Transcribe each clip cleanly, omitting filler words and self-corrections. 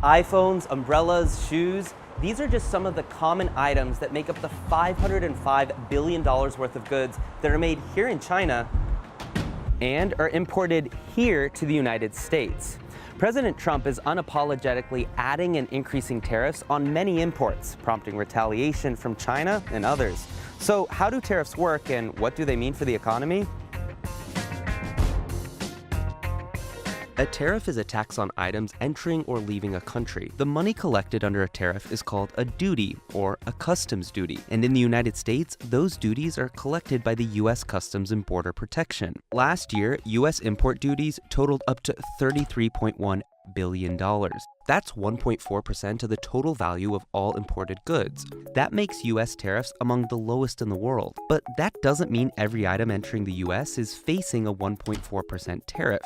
iPhones, umbrellas, shoes, these are just some of the common items that make up the $505 billion worth of goods that are made here in China and are imported here to the United States. President Trump is unapologetically adding and increasing tariffs on many imports, prompting retaliation from China and others. So how do tariffs work and what do they mean for the economy? A tariff is a tax on items entering or leaving a country. The money collected under a tariff is called a duty or a customs duty. And in the United States, those duties are collected by the U.S. Customs and Border Protection. Last year, U.S. import duties totaled up to $33.1 billion. That's 1.4% of the total value of all imported goods. That makes U.S. tariffs among the lowest in the world. But that doesn't mean every item entering the U.S. is facing a 1.4% tariff.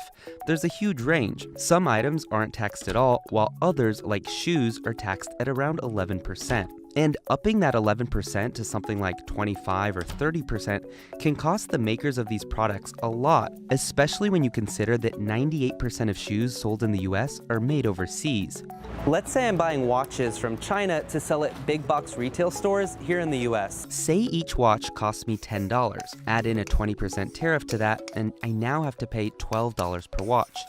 There's a huge range. Some items aren't taxed at all, while others, like shoes, are taxed at around 11%. And upping that 11% to something like 25 or 30% can cost the makers of these products a lot, especially when you consider that 98% of shoes sold in the US are made overseas. Let's say I'm buying watches from China to sell at big box retail stores here in the US. Say each watch costs me $10. Add in a 20% tariff to that, and I now have to pay $12 per watch.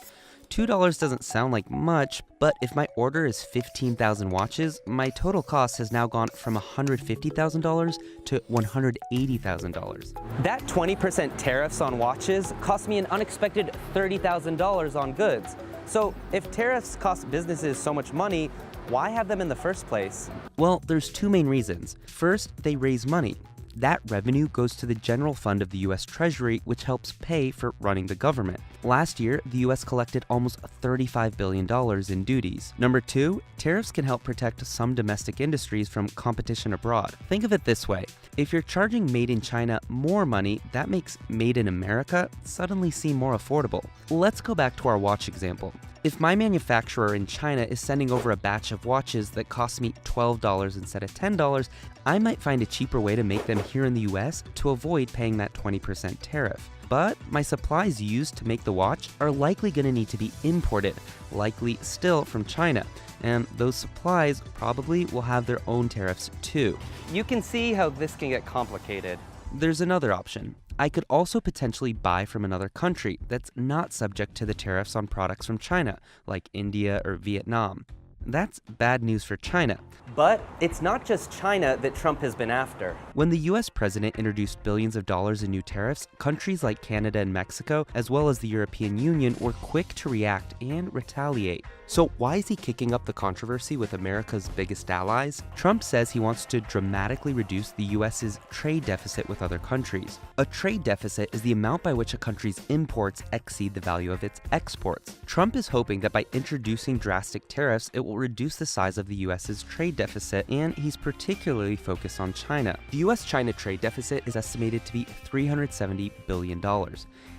$2 doesn't sound like much, but if my order is 15,000 watches, my total cost has now gone from $150,000 to $180,000. That 20% tariffs on watches cost me an unexpected $30,000 on goods. So if tariffs cost businesses so much money, why have them in the first place? Well, there's two main reasons. First, they raise money. That revenue goes to the general fund of the U.S. Treasury, which helps pay for running the government. Last year, the U.S. collected almost $35 billion in duties. Number two, tariffs can help protect some domestic industries from competition abroad. Think of it this way. If you're charging Made in China more money, that makes Made in America suddenly seem more affordable. Let's go back to our watch example. If my manufacturer in China is sending over a batch of watches that cost me $12 instead of $10, I might find a cheaper way to make them here in the US to avoid paying that 20% tariff. But my supplies used to make the watch are likely going to need to be imported, likely still from China. And those supplies probably will have their own tariffs too. You can see how this can get complicated. There's another option. I could also potentially buy from another country that's not subject to the tariffs on products from China, like India or Vietnam. That's bad news for China. But it's not just China that Trump has been after. When the US president introduced billions of dollars in new tariffs, countries like Canada and Mexico, as well as the European Union, were quick to react and retaliate. So why is he kicking up the controversy with America's biggest allies? Trump says he wants to dramatically reduce the US's trade deficit with other countries. A trade deficit is the amount by which a country's imports exceed the value of its exports. Trump is hoping that by introducing drastic tariffs, it will reduce the size of the US's trade deficit, and he's particularly focused on China. The US-China trade deficit is estimated to be $370 billion.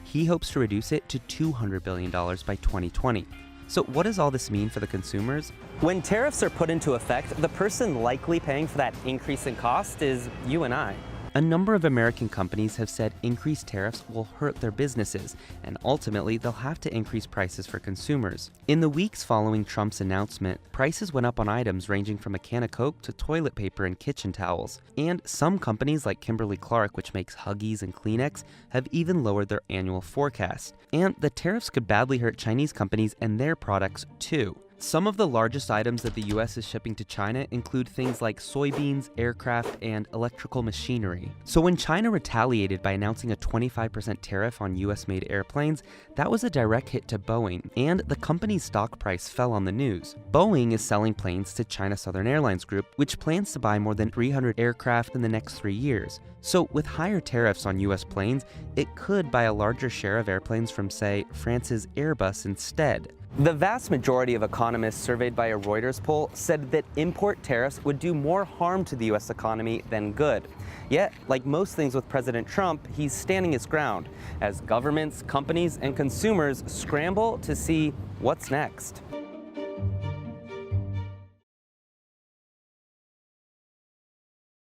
He hopes to reduce it to $200 billion by 2020. So what does all this mean for the consumers? When tariffs are put into effect, the person likely paying for that increase in cost is you and I. A number of American companies have said increased tariffs will hurt their businesses, and ultimately they'll have to increase prices for consumers. In the weeks following Trump's announcement, prices went up on items ranging from a can of Coke to toilet paper and kitchen towels. And some companies like Kimberly-Clark, which makes Huggies and Kleenex, have even lowered their annual forecast. And the tariffs could badly hurt Chinese companies and their products too. Some of the largest items that the US is shipping to China include things like soybeans, aircraft, and electrical machinery. So when China retaliated by announcing a 25% tariff on US-made airplanes, that was a direct hit to Boeing, and the company's stock price fell on the news. Boeing is selling planes to China Southern Airlines Group, which plans to buy more than 300 aircraft in the next 3 years. So with higher tariffs on US planes, it could buy a larger share of airplanes from, say, France's Airbus instead. The vast majority of economists surveyed by a Reuters poll said that import tariffs would do more harm to the US economy than good. Yet, like most things with President Trump, he's standing his ground as governments, companies, and consumers scramble to see what's next.